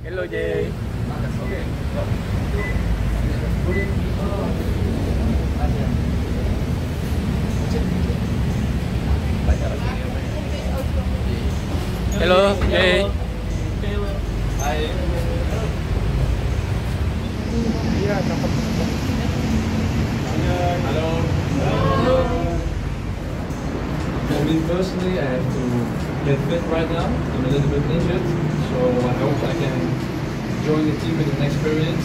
Hello Jay. Hello Jay. Hello. I mean, personally, I have to get fit right now. I'm a little bit injured, so I hope I can join the team in the next periods.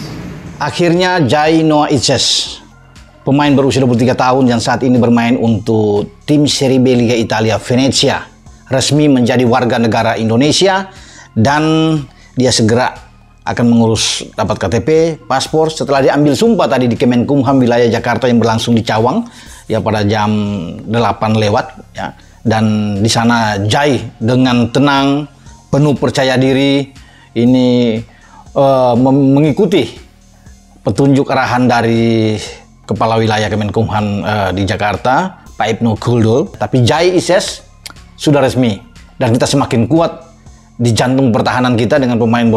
Akhirnya Jai Noah Ices, pemain berusia 23 tahun yang saat ini bermain untuk tim Serie B Liga Italia Venezia, resmi menjadi warga negara Indonesia dan dia segera akan mengurus dapat KTP, paspor setelah diambil sumpah tadi di Kemenkumham wilayah Jakarta yang berlangsung di Cawang ya pada jam 8 lewat ya. Dan di sana Jai dengan tenang, penuh percaya diri ini mengikuti petunjuk arahan dari Kepala Wilayah Kemenkumham di Jakarta, Pak Ibnu Guldul. Tapi Jai Ices sudah resmi dan kita semakin kuat di jantung pertahanan kita dengan pemain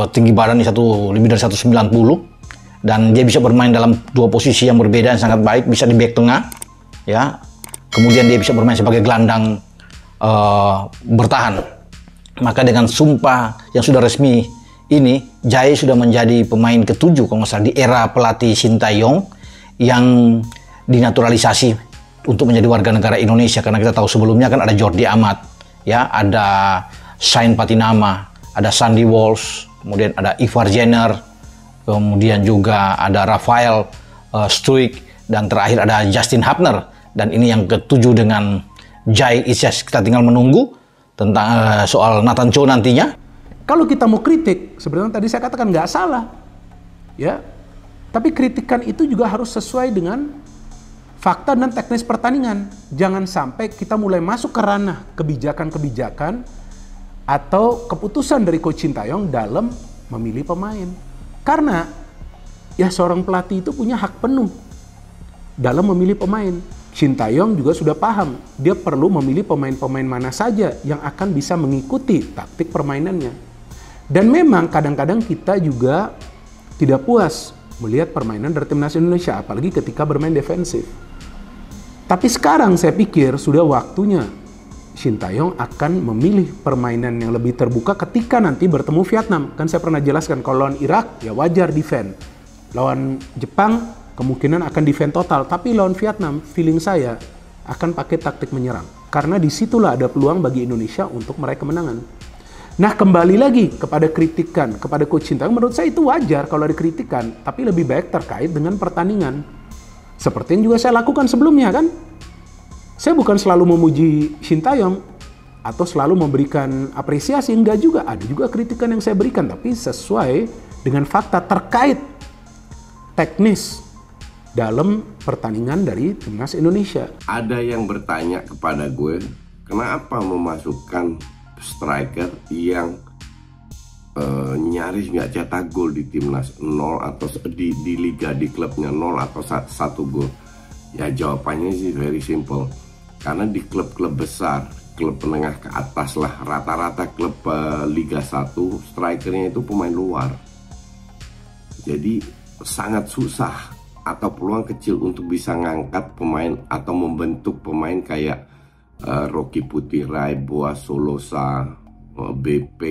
tinggi badan lebih dari 190 dan dia bisa bermain dalam dua posisi yang berbeda yang sangat baik, bisa di back tengah ya. Kemudian dia bisa bermain sebagai gelandang bertahan. Maka dengan sumpah yang sudah resmi ini, Jai sudah menjadi pemain ketujuh kalau nggak salah di era pelatih Sintayong yang dinaturalisasi untuk menjadi warga negara Indonesia, karena kita tahu sebelumnya kan ada Jordi Amat, ya, ada Sain Patinama, ada Sandy Walsh, kemudian ada Ivar Jenner, kemudian juga ada Rafael Struijk, dan terakhir ada Justin Hapner. Dan ini yang ketujuh dengan Jai Ices. Kita tinggal menunggu tentang soal Nathan Cho nantinya. Kalau kita mau kritik, sebenarnya tadi saya katakan nggak salah, ya. Tapi kritikan itu juga harus sesuai dengan fakta dan teknis pertandingan. Jangan sampai kita mulai masuk ke ranah kebijakan-kebijakan atau keputusan dari Coach Sintayong dalam memilih pemain. Karena ya seorang pelatih itu punya hak penuh dalam memilih pemain. Sintayong juga sudah paham, dia perlu memilih pemain-pemain mana saja yang akan bisa mengikuti taktik permainannya. Dan memang kadang-kadang kita juga tidak puas melihat permainan dari timnas Indonesia, apalagi ketika bermain defensif. Tapi sekarang saya pikir sudah waktunya Sintayong akan memilih permainan yang lebih terbuka ketika nanti bertemu Vietnam. Kan saya pernah jelaskan kalau lawan Irak ya wajar defend. Lawan Jepang kemungkinan akan defend total. Tapi lawan Vietnam feeling saya akan pakai taktik menyerang. Karena disitulah ada peluang bagi Indonesia untuk meraih kemenangan. Nah kembali lagi kepada kritikan, kepada Coach Sintayong, menurut saya itu wajar kalau ada kritikan. Tapi lebih baik terkait dengan pertandingan. Seperti yang juga saya lakukan sebelumnya kan. Saya bukan selalu memuji Sintayong atau selalu memberikan apresiasi, enggak juga. Ada juga kritikan yang saya berikan, tapi sesuai dengan fakta terkait teknis dalam pertandingan dari timnas Indonesia. Ada yang bertanya kepada gue, kenapa memasukkan striker yang nyaris nggak cetak gol di timnas, 0 atau di liga, di klubnya 0 atau 1 gol. Ya jawabannya sih very simple. Karena di klub-klub besar, klub menengah ke atas lah, rata-rata klub Liga 1, strikernya itu pemain luar. Jadi sangat susah atau peluang kecil untuk bisa ngangkat pemain atau membentuk pemain kayak Rocky Putirai, Boas Solosa, BP,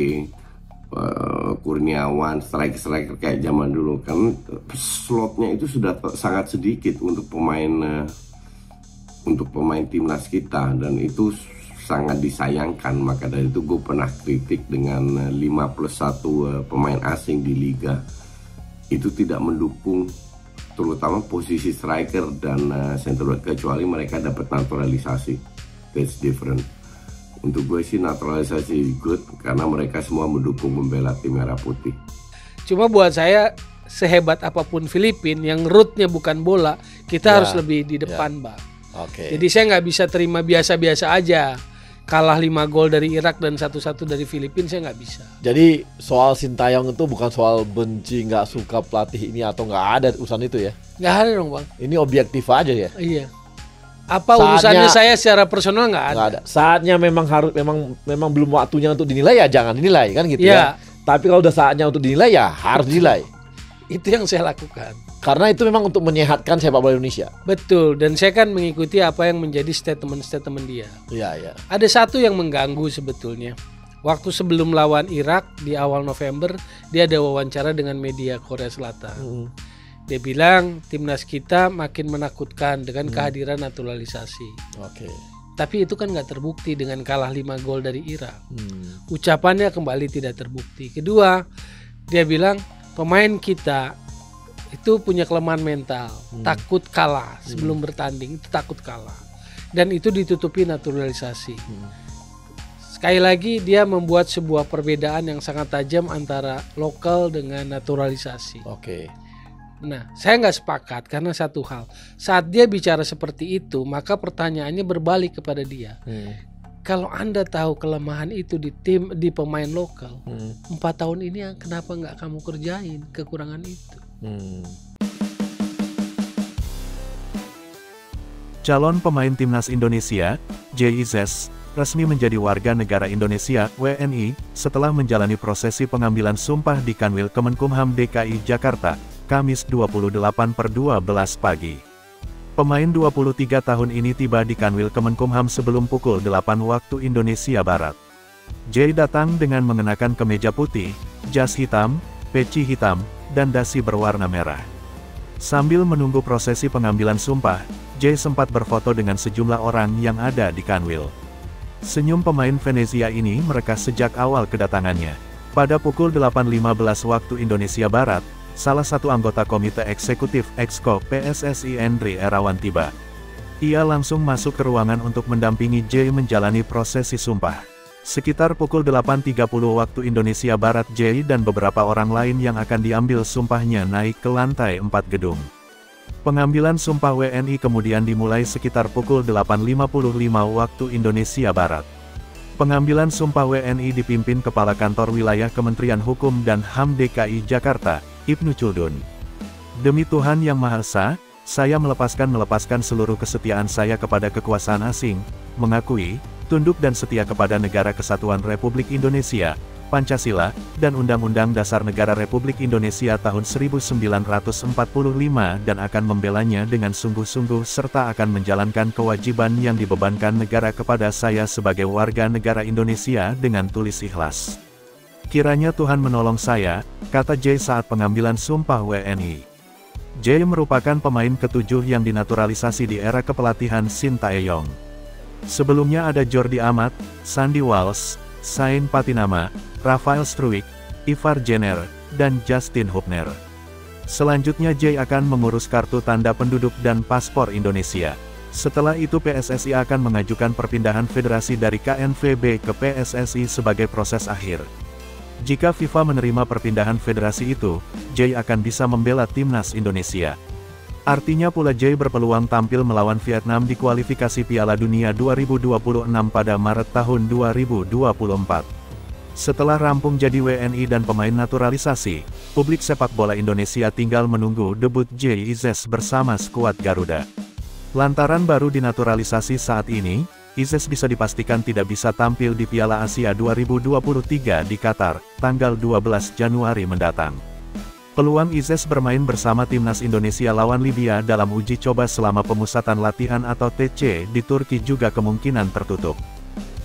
Kurniawan, striker kayak zaman dulu. Kan slotnya itu sudah sangat sedikit untuk pemain timnas kita, dan itu sangat disayangkan. Maka dari itu gue pernah kritik dengan 5+1 pemain asing di liga itu tidak mendukung terutama posisi striker dan center back, kecuali mereka dapat naturalisasi. That's different. Untuk gue sih naturalisasi good karena mereka semua mendukung membela tim merah putih. Cuma buat saya sehebat apapun Filipina yang rootnya bukan bola, kita harus lebih di depan, Bang. Jadi saya nggak bisa terima biasa-biasa aja. Kalah 5 gol dari Irak dan 1-1 dari Filipina, saya nggak bisa. Jadi soal Sintayong itu bukan soal benci, nggak suka pelatih ini atau nggak ada urusan itu ya? Nggak ada dong, Bang. Ini objektif aja ya? Iya. Apa urusannya saya secara personal nggak ada. Saatnya memang harus memang belum waktunya untuk dinilai ya jangan dinilai kan gitu ya. Tapi kalau udah saatnya untuk dinilai ya harus dinilai. Itu yang saya lakukan. Karena itu memang untuk menyehatkan sepak bola Indonesia. Betul, dan saya kan mengikuti apa yang menjadi statement-statement dia. Iya. Ada satu yang mengganggu sebetulnya. Waktu sebelum lawan Irak di awal November, dia ada wawancara dengan media Korea Selatan. Dia bilang timnas kita makin menakutkan dengan kehadiran naturalisasi. Oke. Tapi itu kan nggak terbukti dengan kalah 5 gol dari Irak. Ucapannya kembali tidak terbukti. Kedua, dia bilang pemain kita itu punya kelemahan mental, takut kalah sebelum bertanding, itu takut kalah. Dan itu ditutupi naturalisasi. Sekali lagi dia membuat sebuah perbedaan yang sangat tajam antara lokal dengan naturalisasi. Oke. Nah, saya nggak sepakat karena satu hal. Saat dia bicara seperti itu, maka pertanyaannya berbalik kepada dia. Kalau Anda tahu kelemahan itu di pemain lokal, 4 tahun ini kenapa nggak kamu kerjain kekurangan itu? Calon pemain timnas Indonesia, Jay Izzes, resmi menjadi warga negara Indonesia (WNI) setelah menjalani prosesi pengambilan sumpah di Kanwil Kemenkumham DKI Jakarta, Kamis 28/12 pagi. Pemain 23 tahun ini tiba di Kanwil Kemenkumham sebelum pukul 8 waktu Indonesia Barat. Jay datang dengan mengenakan kemeja putih, jas hitam, peci hitam, dan dasi berwarna merah. Sambil menunggu prosesi pengambilan sumpah, Jay sempat berfoto dengan sejumlah orang yang ada di Kanwil. Senyum pemain Venezia ini merekah sejak awal kedatangannya. Pada pukul 8.15 waktu Indonesia Barat, salah satu anggota Komite Eksekutif Exco PSSI Endri Erawan tiba. Ia langsung masuk ke ruangan untuk mendampingi Jay menjalani prosesi sumpah. Sekitar pukul 8.30 waktu Indonesia Barat, Jay dan beberapa orang lain yang akan diambil sumpahnya naik ke lantai 4 gedung. Pengambilan sumpah WNI kemudian dimulai sekitar pukul 8.55 waktu Indonesia Barat. Pengambilan sumpah WNI dipimpin Kepala Kantor Wilayah Kementerian Hukum dan HAM DKI Jakarta, Ibnu Culdun. Demi Tuhan Yang Maha Esa, saya melepaskan seluruh kesetiaan saya kepada kekuasaan asing, mengakui, tunduk dan setia kepada Negara Kesatuan Republik Indonesia, Pancasila, dan Undang-Undang Dasar Negara Republik Indonesia tahun 1945 dan akan membelanya dengan sungguh-sungguh serta akan menjalankan kewajiban yang dibebankan negara kepada saya sebagai warga negara Indonesia dengan tulis ikhlas. Kiranya Tuhan menolong saya, kata Jay saat pengambilan sumpah WNI. Jay merupakan pemain ke-7 yang dinaturalisasi di era kepelatihan Sintayong. Sebelumnya ada Jordi Amat, Sandy Walsh, Sain Patinama, Rafael Struijk, Ivar Jenner, dan Justin Hubner. Selanjutnya Jay akan mengurus kartu tanda penduduk dan paspor Indonesia. Setelah itu PSSI akan mengajukan perpindahan federasi dari KNVB ke PSSI sebagai proses akhir. Jika FIFA menerima perpindahan federasi itu, Jay akan bisa membela timnas Indonesia. Artinya pula Jay berpeluang tampil melawan Vietnam di kualifikasi Piala Dunia 2026 pada Maret tahun 2024. Setelah rampung jadi WNI dan pemain naturalisasi, publik sepak bola Indonesia tinggal menunggu debut Jay Izzes bersama skuad Garuda. Lantaran baru dinaturalisasi saat ini, Izzes bisa dipastikan tidak bisa tampil di Piala Asia 2023 di Qatar, tanggal 12 Januari mendatang. Peluang Izzes bermain bersama timnas Indonesia lawan Libya dalam uji coba selama pemusatan latihan atau TC di Turki juga kemungkinan tertutup.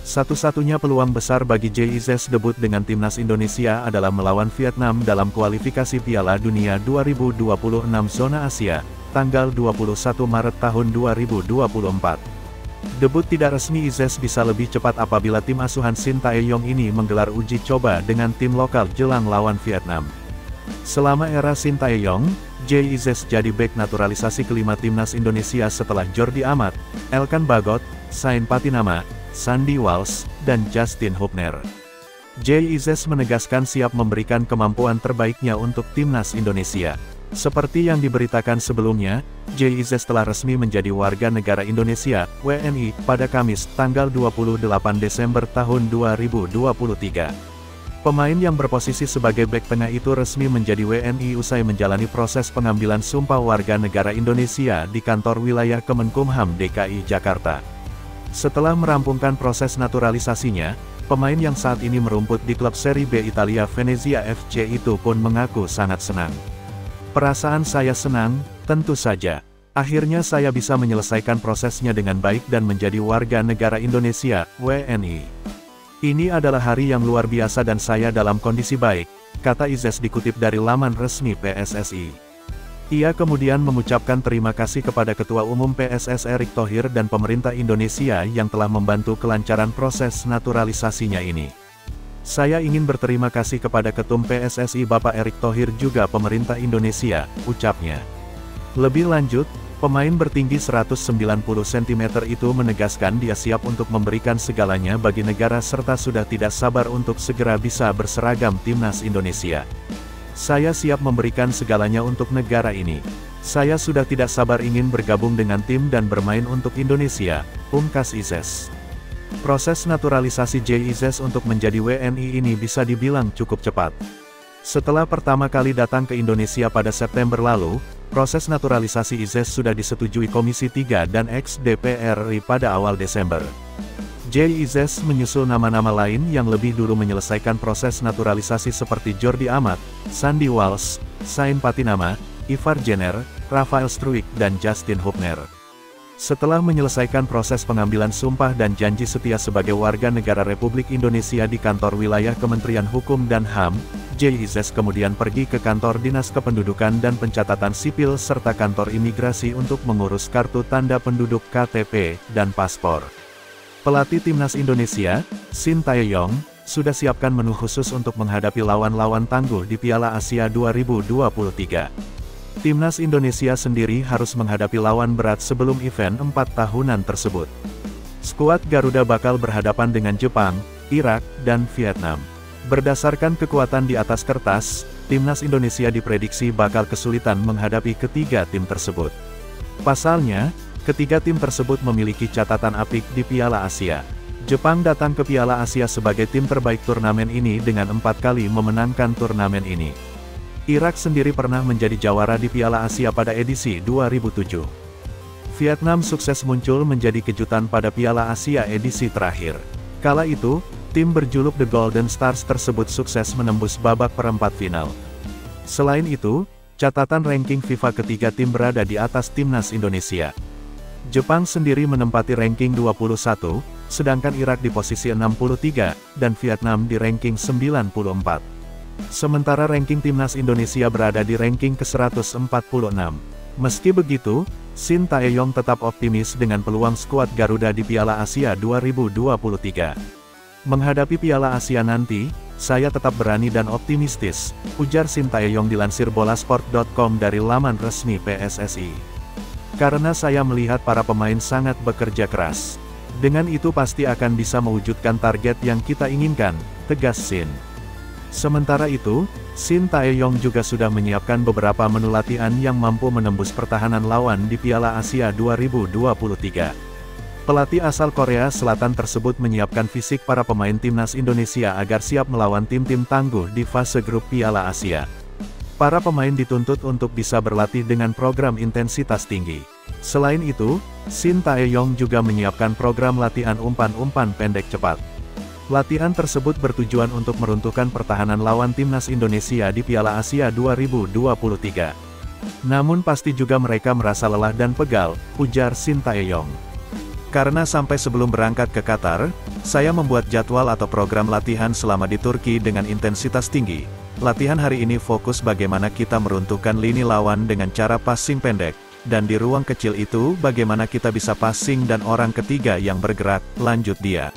Satu-satunya peluang besar bagi Jay Izzes debut dengan timnas Indonesia adalah melawan Vietnam dalam kualifikasi Piala Dunia 2026 zona Asia, tanggal 21 Maret tahun 2024. Debut tidak resmi Izzes bisa lebih cepat apabila tim asuhan Sintayong ini menggelar uji coba dengan tim lokal jelang lawan Vietnam. Selama era Sintayong, Jay Izzes jadi bek naturalisasi kelima timnas Indonesia setelah Jordi Amat, Elkan Bagot, Sain Patinama, Sandy Walsh, dan Justin Hubner. Jay Izzes menegaskan siap memberikan kemampuan terbaiknya untuk timnas Indonesia. Seperti yang diberitakan sebelumnya, Jay Izzes telah resmi menjadi warga negara Indonesia, WNI, pada Kamis, tanggal 28 Desember tahun 2023. Pemain yang berposisi sebagai bek tengah itu resmi menjadi WNI usai menjalani proses pengambilan sumpah warga negara Indonesia di kantor wilayah Kemenkumham DKI Jakarta. Setelah merampungkan proses naturalisasinya, pemain yang saat ini merumput di klub Serie B Italia Venezia FC itu pun mengaku sangat senang. Perasaan saya senang, tentu saja. Akhirnya saya bisa menyelesaikan prosesnya dengan baik dan menjadi warga negara Indonesia, WNI. Ini adalah hari yang luar biasa dan saya dalam kondisi baik, kata Izes dikutip dari laman resmi PSSI. Ia kemudian mengucapkan terima kasih kepada Ketua Umum PSS Erick Thohir dan pemerintah Indonesia yang telah membantu kelancaran proses naturalisasinya ini. Saya ingin berterima kasih kepada Ketum PSSI Bapak Erick Thohir juga pemerintah Indonesia, ucapnya. Lebih lanjut, pemain bertinggi 190 cm itu menegaskan dia siap untuk memberikan segalanya bagi negara serta sudah tidak sabar untuk segera bisa berseragam timnas Indonesia. Saya siap memberikan segalanya untuk negara ini. Saya sudah tidak sabar ingin bergabung dengan tim dan bermain untuk Indonesia, pungkas Izes. Proses naturalisasi Jay Izes untuk menjadi WNI ini bisa dibilang cukup cepat. Setelah pertama kali datang ke Indonesia pada September lalu, proses naturalisasi Izes sudah disetujui Komisi 3 dan ex-DPR RI pada awal Desember. Jay Izes menyusul nama-nama lain yang lebih dulu menyelesaikan proses naturalisasi seperti Jordi Amat, Sandy Walsh, Sain Patinama, Ivar Jenner, Rafael Struijk dan Justin Hubner. Setelah menyelesaikan proses pengambilan sumpah dan janji setia sebagai warga negara Republik Indonesia di kantor wilayah Kementerian Hukum dan HAM, Jay Izes kemudian pergi ke kantor Dinas Kependudukan dan Pencatatan Sipil serta kantor imigrasi untuk mengurus kartu tanda penduduk KTP dan paspor. Pelatih timnas Indonesia, Shin Tae-yong, sudah siapkan menu khusus untuk menghadapi lawan-lawan tangguh di Piala Asia 2023. Timnas Indonesia sendiri harus menghadapi lawan berat sebelum event 4 tahunan tersebut. Skuad Garuda bakal berhadapan dengan Jepang, Irak, dan Vietnam. Berdasarkan kekuatan di atas kertas, timnas Indonesia diprediksi bakal kesulitan menghadapi ketiga tim tersebut. Pasalnya, ketiga tim tersebut memiliki catatan apik di Piala Asia. Jepang datang ke Piala Asia sebagai tim terbaik turnamen ini dengan 4 kali memenangkan turnamen ini. Irak sendiri pernah menjadi jawara di Piala Asia pada edisi 2007. Vietnam sukses muncul menjadi kejutan pada Piala Asia edisi terakhir. Kala itu, tim berjuluk The Golden Stars tersebut sukses menembus babak perempat final. Selain itu, catatan ranking FIFA ketiga tim berada di atas timnas Indonesia. Jepang sendiri menempati ranking 21, sedangkan Irak di posisi 63, dan Vietnam di ranking 94. Sementara ranking timnas Indonesia berada di ranking ke-146. Meski begitu, Shin Tae-yong tetap optimis dengan peluang skuad Garuda di Piala Asia 2023. Menghadapi Piala Asia nanti, saya tetap berani dan optimistis, ujar Shin Tae-yong dilansir bolasport.com dari laman resmi PSSI. Karena saya melihat para pemain sangat bekerja keras. Dengan itu pasti akan bisa mewujudkan target yang kita inginkan, tegas Shin. Sementara itu, Shin Tae-yong juga sudah menyiapkan beberapa menu latihan yang mampu menembus pertahanan lawan di Piala Asia 2023. Pelatih asal Korea Selatan tersebut menyiapkan fisik para pemain timnas Indonesia agar siap melawan tim-tim tangguh di fase grup Piala Asia. Para pemain dituntut untuk bisa berlatih dengan program intensitas tinggi. Selain itu, Shin Tae-yong juga menyiapkan program latihan umpan-umpan pendek cepat. Latihan tersebut bertujuan untuk meruntuhkan pertahanan lawan timnas Indonesia di Piala Asia 2023. Namun pasti juga mereka merasa lelah dan pegal, ujar Shin Tae-yong. Karena sampai sebelum berangkat ke Qatar, saya membuat jadwal atau program latihan selama di Turki dengan intensitas tinggi. Latihan hari ini fokus bagaimana kita meruntuhkan lini lawan dengan cara passing pendek, dan di ruang kecil itu bagaimana kita bisa passing dan orang ketiga yang bergerak, lanjut dia.